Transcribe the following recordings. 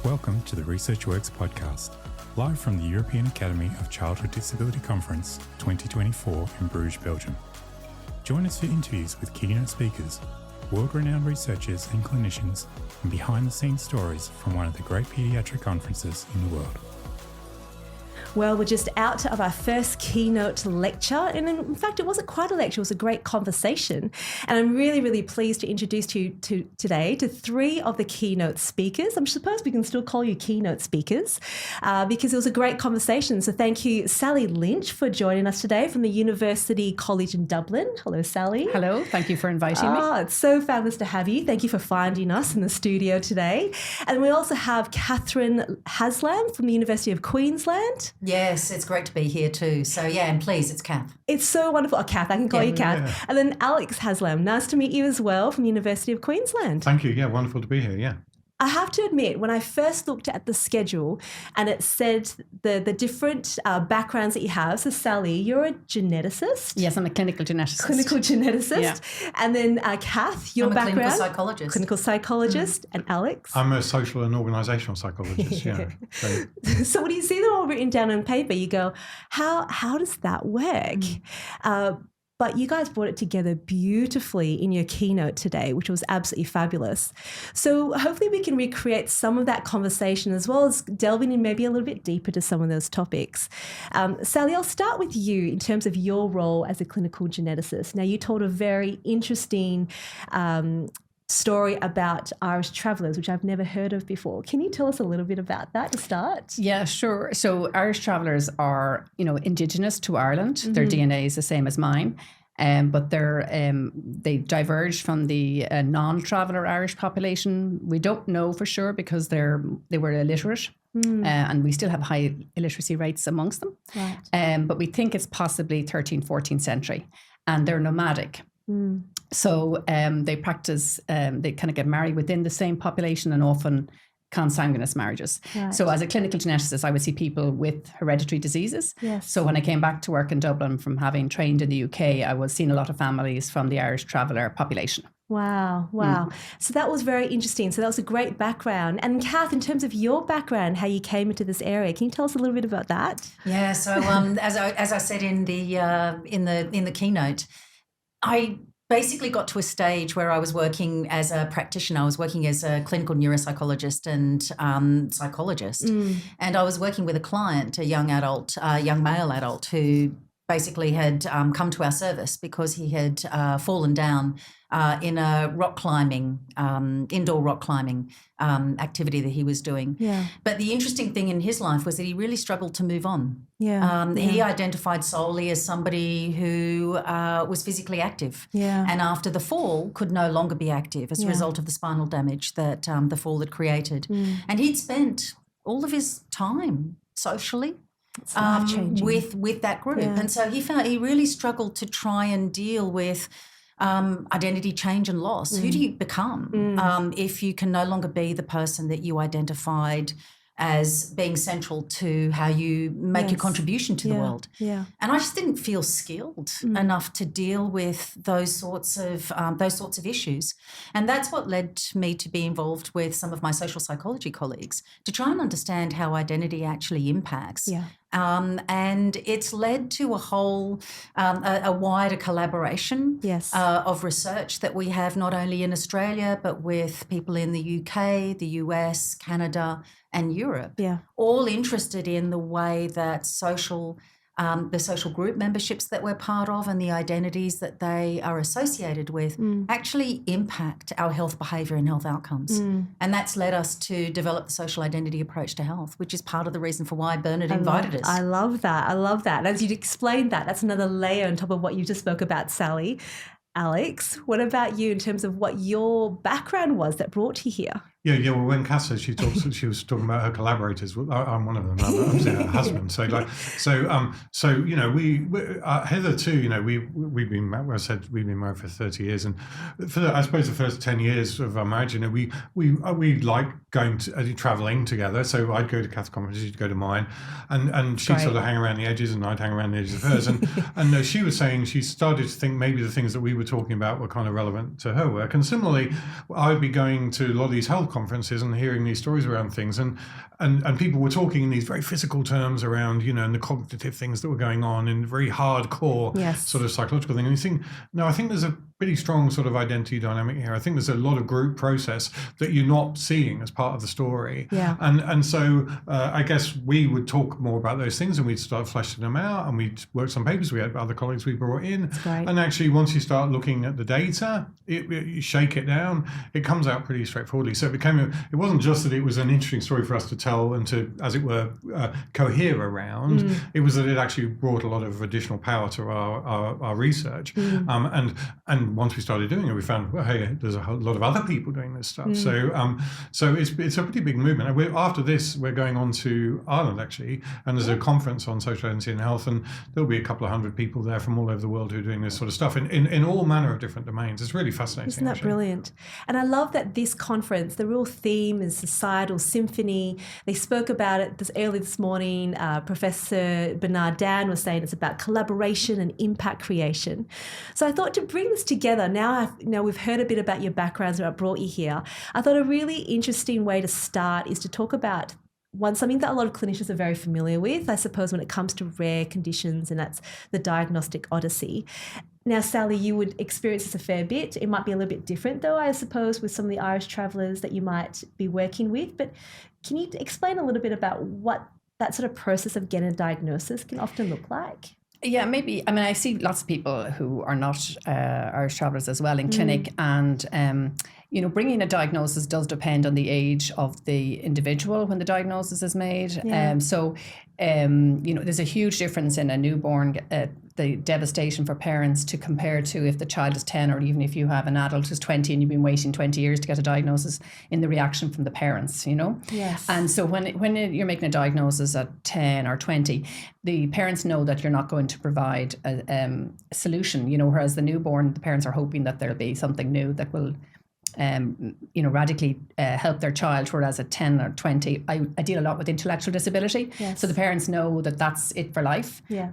Welcome to the Research Works podcast, live from the European Academy of Childhood Disability Conference 2024 in Bruges, Belgium. Join us for interviews with keynote speakers, world-renowned researchers and clinicians, and behind-the-scenes stories from one of the great paediatric conferences in the world. Well, we're just out of our first keynote lecture, and in fact, it wasn't quite a lecture, it was a great conversation. And I'm really, really pleased to introduce you today to three of the keynote speakers. I suppose we can still call you keynote speakers because it was a great conversation. So thank you, Sally Lynch, for joining us today from the University College in Dublin. Hello, Sally. Hello, thank you for inviting me. It's so fabulous to have you. Thank you for finding us in the studio today. And we also have Catherine Haslam from the University of Queensland. Yes, it's great to be here too. So and please, it's Kath. It's so wonderful. Oh, Kath, I can call you Kath. Yeah. And then Alex Haslam, nice to meet you as well from the University of Queensland. Thank you. Yeah, wonderful to be here. Yeah. I have to admit, when I first looked at the schedule and it said the different backgrounds that you have, so Sally, you're a geneticist. Yes, I'm a clinical geneticist. Clinical geneticist. Yeah. And then Kath, your background. Clinical psychologist. Clinical psychologist. And Alex? I'm a social and organisational psychologist, yeah. So when you see them all written down on paper, you go, how does that work? But you guys brought it together beautifully in your keynote today, which was absolutely fabulous. So hopefully we can recreate some of that conversation as well as delving in maybe a little bit deeper to some of those topics. Sally, I'll start with you in terms of your role as a clinical geneticist. Now, you told a very interesting story about Irish travellers, which I've never heard of before. Can you tell us a little bit about that to start? Yeah, sure. So Irish travellers are, indigenous to Ireland. Mm-hmm. Their DNA is the same as mine. But they diverged from the non-traveller Irish population. We don't know for sure because they were illiterate. And we still have high illiteracy rates amongst them. Right. But we think it's possibly 13th, 14th century. And they're nomadic. So they practice, they kind of get married within the same population and often consanguineous marriages. Right. So as a clinical geneticist, I would see people with hereditary diseases. Yes. So when I came back to work in Dublin from having trained in the UK, I was seeing a lot of families from the Irish traveller population. Wow. So that was very interesting. So that was a great background. And Kath, in terms of your background, how you came into this area, can you tell us a little bit about that? Yeah. So as I said in the keynote, I basically got to a stage where I was working as a practitioner. I was working as a clinical neuropsychologist and psychologist. And I was working with a client, a young male adult who basically had come to our service because he had fallen down in a rock climbing, indoor rock climbing activity that he was doing. Yeah. But the interesting thing in his life was that he really struggled to move on. He identified solely as somebody who was physically active. Yeah. And after the fall could no longer be active as a result of the spinal damage that the fall had created. And he'd spent all of his time socially with that group. Yeah. And so he really struggled to try and deal with identity change and loss. Who do you become if you can no longer be the person that you identified as being central to how you make your contribution to the world? Yeah. And I just didn't feel skilled enough to deal with those sorts of issues. And that's what led me to be involved with some of my social psychology colleagues to try and understand how identity actually impacts. Yeah. And it's led to a whole, a wider collaboration of research that we have not only in Australia, but with people in the UK, the US, Canada, and Europe, all interested in the way that the social group memberships that we're part of and the identities that they are associated with actually impact our health behaviour and health outcomes. And that's led us to develop the social identity approach to health, which is part of the reason for why Bernard invited us. I love that. As you'd explained that's another layer on top of what you just spoke about, Sally. Alex, what about you in terms of what your background was that brought you here? Yeah. Well, when Cass said she was talking about her collaborators. Well, I'm one of them. I'm her husband. So we hitherto, we've been married. I said we've been married for 30 years, and I suppose the first 10 years of our marriage, we like going to traveling together. So I'd go to Cath's conferences, she'd go to mine, and she'd sort of hang around the edges, and I'd hang around the edges of hers. And she was saying she started to think maybe the things that we were talking about were kind of relevant to her work. And similarly, I'd be going to a lot of these health conferences and hearing these stories around things, and people were talking in these very physical terms around, and the cognitive things that were going on in very hardcore sort of psychological thing. And you think, no, I think there's a pretty strong sort of identity dynamic here. I think there's a lot of group process that you're not seeing as part of the story. Yeah. And so I guess we would talk more about those things, and we'd start fleshing them out, and we'd work some papers. We had other colleagues we brought in. And actually, once you start looking at the data, you shake it down, it comes out pretty straightforwardly. So it wasn't just that it was an interesting story for us to tell and to, as it were, cohere around. It was that it actually brought a lot of additional power to our research. And once we started doing it, we found, well, hey, there's a lot of other people doing this stuff. So it's a pretty big movement. And after this, we're going on to Ireland, actually, and there's a conference on social identity and health, and there'll be a couple of hundred people there from all over the world who are doing this sort of stuff in all manner of different domains. It's really fascinating. Isn't that brilliant? And I love that this conference, the real theme is societal symphony. They spoke about it early this morning. Professor Bernard Dan was saying it's about collaboration and impact creation. So I thought to bring this together, now we've heard a bit about your backgrounds and what brought you here. I thought a really interesting way to start is to talk about something that a lot of clinicians are very familiar with, I suppose, when it comes to rare conditions, and that's the diagnostic odyssey. Now, Sally, you would experience this a fair bit. It might be a little bit different, though, I suppose, with some of the Irish travellers that you might be working with. But can you explain a little bit about what that sort of process of getting a diagnosis can often look like? Yeah, maybe. I mean, I see lots of people who are not Irish travellers as well in clinic, and bringing a diagnosis does depend on the age of the individual when the diagnosis is made. Yeah. There's a huge difference in a newborn, the devastation for parents to compare to if the child is 10, or even if you have an adult who's 20 and you've been waiting 20 years to get a diagnosis, in the reaction from the parents, Yes. And so when you're making a diagnosis at 10 or 20, the parents know that you're not going to provide a solution, whereas the newborn, the parents are hoping that there'll be something new that will radically help their child, whereas at 10 or 20, I deal a lot with intellectual disability. Yes. So the parents know that that's it for life. Yeah.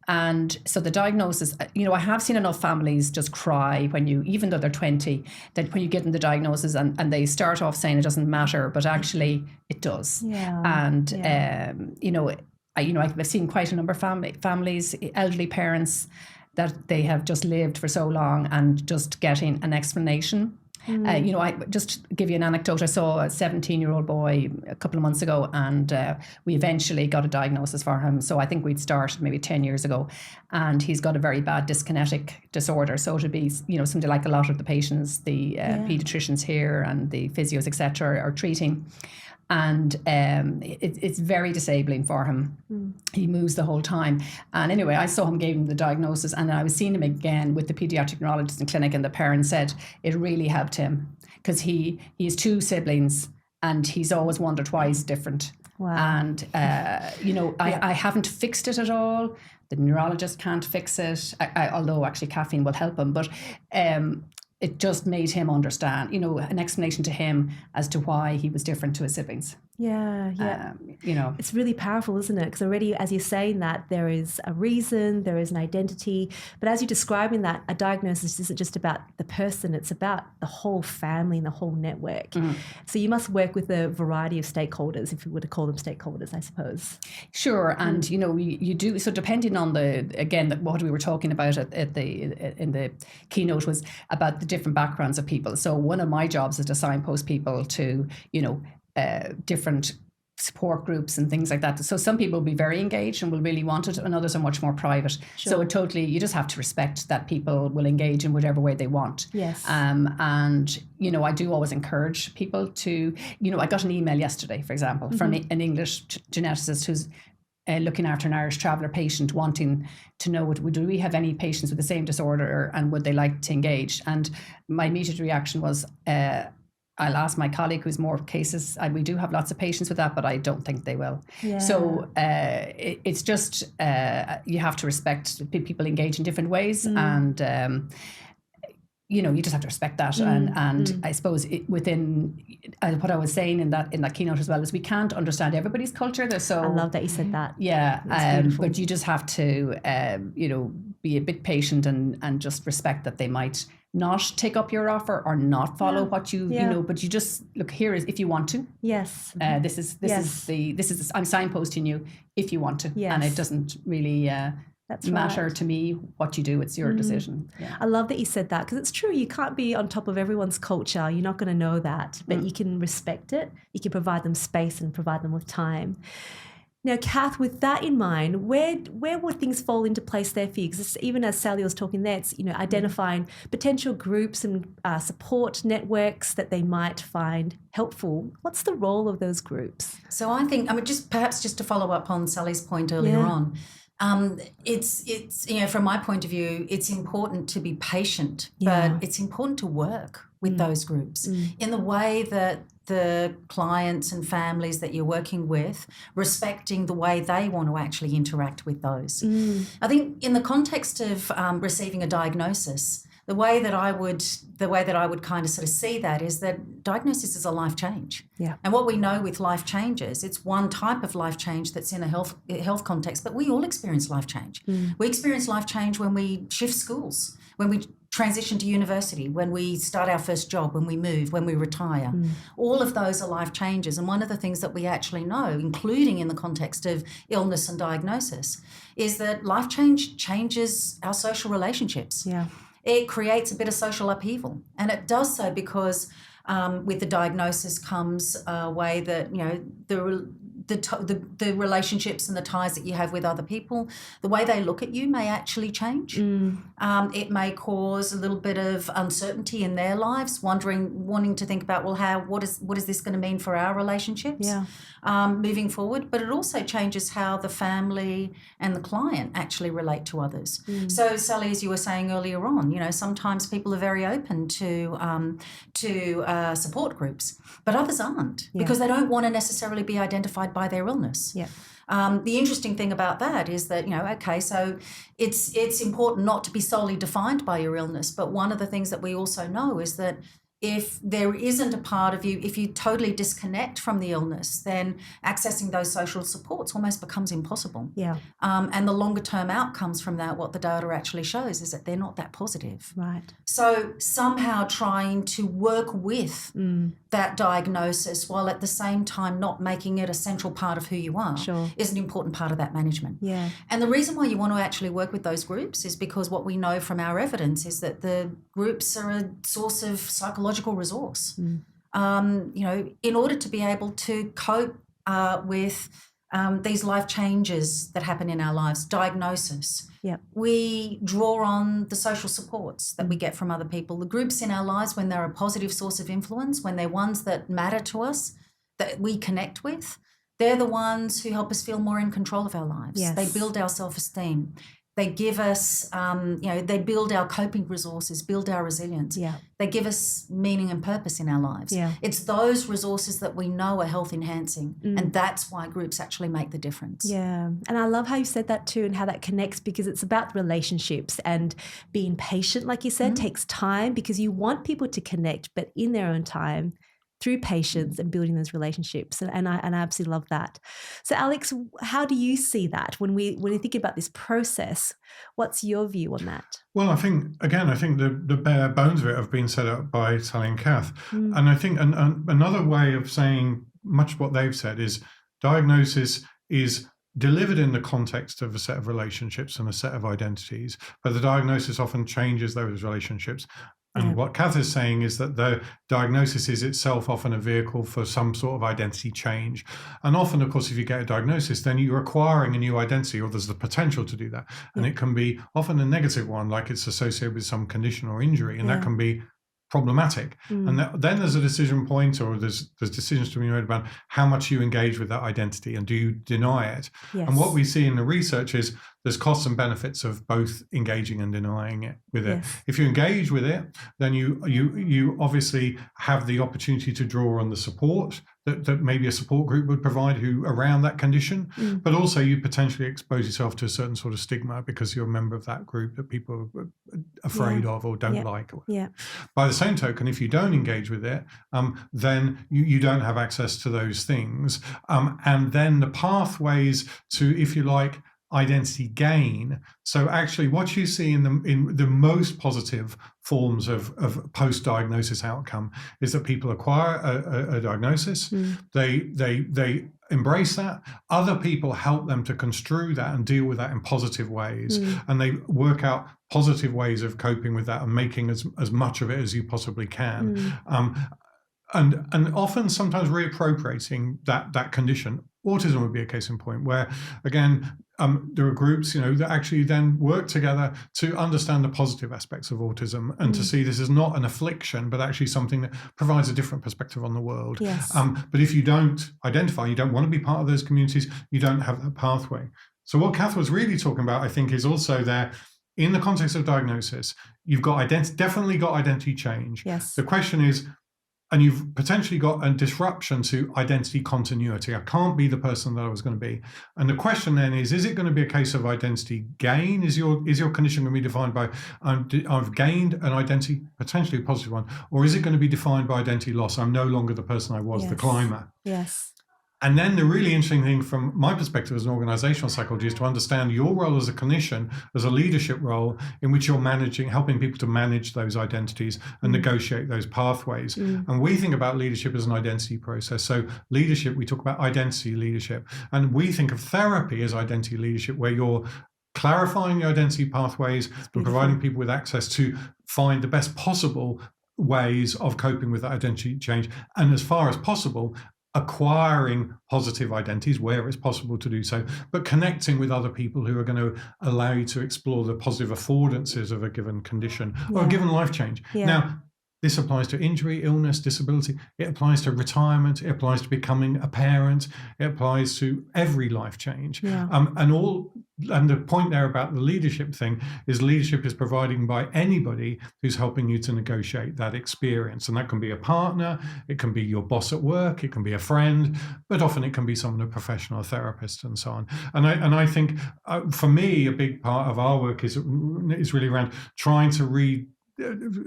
And so the diagnosis, I have seen enough families just cry even though they're 20, that when you give them the diagnosis and they start off saying it doesn't matter, but actually it does. Yeah. And, I've seen quite a number of families, elderly parents, that they have just lived for so long and just getting an explanation. I just give you an anecdote. I saw a 17-year-old boy a couple of months ago, and we eventually got a diagnosis for him. So I think we'd started maybe 10 years ago, and he's got a very bad dyskinetic disorder. So it'll be, something like a lot of the patients, the pediatricians here and the physios, etc., are treating. And it's very disabling for him. He moves the whole time. And anyway, I saw him, gave him the diagnosis, and I was seeing him again with the pediatric neurologist in clinic, and the parents said it really helped him because he has 2 siblings and he's always wondered why he's different. Wow. And, I haven't fixed it at all. The neurologist can't fix it, although actually caffeine will help him. But it just made him understand, an explanation to him as to why he was different to his siblings. Yeah. It's really powerful, isn't it? Because already, as you're saying that, there is a reason, there is an identity. But as you're describing that, a diagnosis isn't just about the person, it's about the whole family and the whole network. So you must work with a variety of stakeholders, if you were to call them stakeholders, I suppose. Sure. And, you do. So depending on what we were talking about in the keynote was about the different backgrounds of people. So one of my jobs is to signpost people to, different support groups and things like that. So some people will be very engaged and will really want it, and others are much more private. Sure. So you just have to respect that people will engage in whatever way they want. Yes. And, I do always encourage people to, I got an email yesterday, for example, from an English geneticist who's looking after an Irish traveller patient, wanting to know, do we have any patients with the same disorder and would they like to engage? And my immediate reaction was, I'll ask my colleague who's more cases, and we do have lots of patients with that, but I don't think they will. Yeah. So it's just, you have to respect people engage in different ways, and you just have to respect that. And I suppose within what I was saying in that keynote as well is we can't understand everybody's culture. I love that you said that. Yeah. But you just have to, be a bit patient and just respect that they might not take up your offer or not follow what you but you just look, here is if you want to. Yes. This is I'm signposting you if you want to. Yes. And it doesn't really That's matter right. to me what you do. It's your decision. Yeah. I love that you said that, because it's true. You can't be on top of everyone's culture. You're not going to know that, but you can respect it. You can provide them space and provide them with time. Now, Kath, with that in mind, where would things fall into place there for you? Because even as Sally was talking there, it's, identifying potential groups and support networks that they might find helpful. What's the role of those groups? So I think, just to follow up on Sally's point earlier on, it's from my point of view, it's important to be patient, but it's important to work with those groups in the way that the clients and families that you're working with, respecting the way they want to actually interact with those. I think in the context of receiving a diagnosis, the way that I would kind of sort of see that is that diagnosis is a life change. Yeah. And what we know with life changes, it's one type of life change that's in a health context, but we all experience life change. We experience life change when we shift schools, when we transition to university, when we start our first job, when we move, when we retire. All of those are life changes. And one of the things that we actually know, including in the context of illness and diagnosis, is that life change changes our social relationships. Yeah. It creates a bit of social upheaval. And it does so because with the diagnosis comes a way that, the relationships and the ties that you have with other people, the way they look at you may actually change. It may cause a little bit of uncertainty in their lives, wanting to think about, well, what is this going to mean for our relationships moving forward? But it also changes how the family and the client actually relate to others. So, Sally, as you were saying earlier on, sometimes people are very open to support groups, but others aren't because they don't want to necessarily be identified by their illness. Yeah. The interesting thing about that is that, so it's important not to be solely defined by your illness, but one of the things that we also know is that if there isn't a part of you, if you totally disconnect from the illness, then accessing those social supports almost becomes impossible. Yeah. And the longer term outcomes from that, what the data actually shows is that they're not that positive. Right. So somehow trying to work with that diagnosis while at the same time not making it a central part of who you are is an important part of that management. Yeah. And the reason why you want to actually work with those groups is because what we know from our evidence is that the groups are a source of psychological resource. In order to be able to cope with these life changes that happen in our lives, diagnosis. Yeah. We draw on the social supports that we get from other people, the groups in our lives when they're a positive source of influence, when they're ones that matter to us, that we connect with. They're the ones who help us feel more in control of our lives. Yes. They build our self-esteem. They give us, they build our coping resources, build our resilience. Yeah. They give us meaning and purpose in our lives. Yeah. It's those resources that we know are health enhancing. And that's why groups actually make the difference. Yeah. And I love how you said that too, and how that connects, because it's about relationships, and being patient, like you said, takes time, because you want people to connect, but in their own time, through patience and building those relationships. And I absolutely love that. So Alex, how do you see that when you think about this process? What's your view on that? Well, I think the bare bones of it have been set up by Sally and Kath. And I think another way of saying much what they've said is diagnosis is delivered in the context of a set of relationships and a set of identities, but the diagnosis often changes those relationships. And what Kath is saying is that the diagnosis is itself often a vehicle for some sort of identity change. And often, of course, if you get a diagnosis, then you're acquiring a new identity, or there's the potential to do that. And it can be often a negative one, like it's associated with some condition or injury, and that can be problematic. And then there's a decision point, or there's decisions to be made about how much you engage with that identity, and do you deny it? Yes. And what we see in the research is there's costs and benefits of both engaging and denying it with it. Yes. If you engage with it, then you obviously have the opportunity to draw on the support that maybe a support group would provide around that condition, but also you potentially expose yourself to a certain sort of stigma because you're a member of that group that people are afraid of or don't like. Yeah. By the same token, if you don't engage with it, then you don't have access to those things. And then the pathways to, if you like, identity gain. So actually what you see in the most positive forms of post-diagnosis outcome is that people acquire a diagnosis, they embrace that, other people help them to construe that and deal with that in positive ways, and they work out positive ways of coping with that and making as much of it as you possibly can. And often sometimes reappropriating that condition. Autism would be a case in point where, again, there are groups, that actually then work together to understand the positive aspects of autism and to see this as not an affliction, but actually something that provides a different perspective on the world. Yes. But if you don't identify, you don't want to be part of those communities, you don't have that pathway. So what Kath was really talking about, I think, is also there in the context of diagnosis, you've got definitely got identity change. Yes. The question is, and you've potentially got a disruption to identity continuity. I can't be the person that I was going to be. And the question then is it going to be a case of identity gain? Is your condition going to be defined by I've gained an identity, potentially a positive one, or is it going to be defined by identity loss? I'm no longer the person I was, the climber. Yes. And then the really interesting thing from my perspective as an organizational psychologist is to understand your role as a clinician, as a leadership role in which you're helping people to manage those identities and negotiate those pathways. And we think about leadership as an identity process. So leadership, we talk about identity leadership. And we think of therapy as identity leadership, where you're clarifying the identity pathways and providing people with access to find the best possible ways of coping with that identity change. And as far as possible, acquiring positive identities where it's possible to do so, but connecting with other people who are going to allow you to explore the positive affordances of a given condition or a given life change. Now, this applies to injury, illness, disability. It applies to retirement. It applies to becoming a parent. It applies to every life change. And the point there about the leadership thing is leadership is providing by anybody who's helping you to negotiate that experience. And that can be a partner, it can be your boss at work, it can be a friend, but often it can be someone, a professional, a therapist, and so on. And I think for me, a big part of our work is really around trying to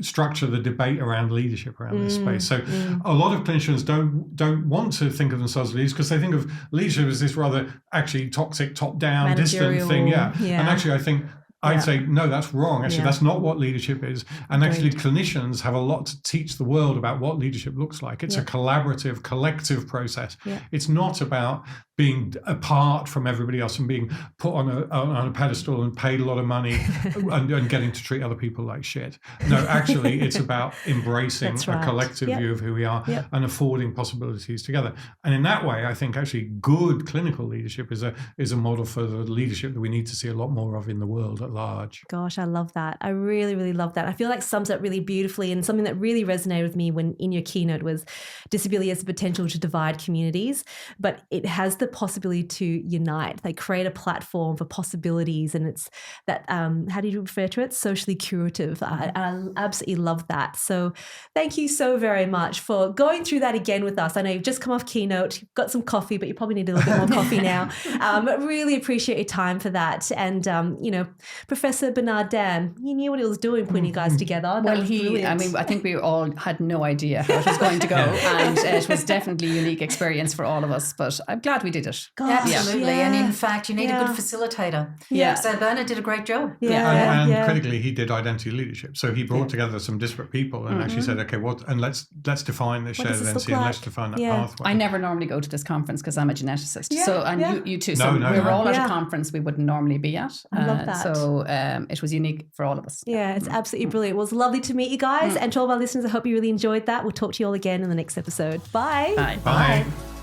structure the debate around leadership around this space. So a lot of clinicians don't want to think of themselves as leaders because they think of leadership as this rather actually toxic, top-down, distant thing. And actually I think I'd say, no, that's wrong. Actually, that's not what leadership is. And actually, clinicians have a lot to teach the world about what leadership looks like. It's a collaborative, collective process. It's not about being apart from everybody else and being put on a pedestal and paid a lot of money and getting to treat other people like shit. No, actually, it's about embracing a collective view of who we are and affording possibilities together. And in that way, I think actually good clinical leadership is a model for the leadership that we need to see a lot more of in the world at large. Gosh, I love that. I really, really love that. I feel like sums up really beautifully, and something that really resonated with me when in your keynote was disability has the potential to divide communities, but it has the possibility to unite. They create a platform for possibilities, and it's that, how do you refer to it? Socially curative. I absolutely love that. So thank you so very much for going through that again with us. I know you've just come off keynote, you've got some coffee, but you probably need a little bit more coffee now. But really appreciate your time for that. And, Professor Bernard Dan, he knew what he was doing putting you guys together. Well, I think we all had no idea how it was going to go. And it was definitely a unique experience for all of us, but I'm glad we did it. Gosh, absolutely. And in fact, you need a good facilitator. So Bernard did a great job. And critically, he did identity leadership. So he brought together some disparate people and actually said, okay, let's define this shared identity and let's define that pathway. I never normally go to this conference because I'm a geneticist. So, and you too. So we were all at a conference we wouldn't normally be at. I love that. So it was unique for all of us. Yeah, it's absolutely brilliant. Well, it was lovely to meet you guys. And to all of our listeners, I hope you really enjoyed that. We'll talk to you all again in the next episode. Bye. Bye. Bye.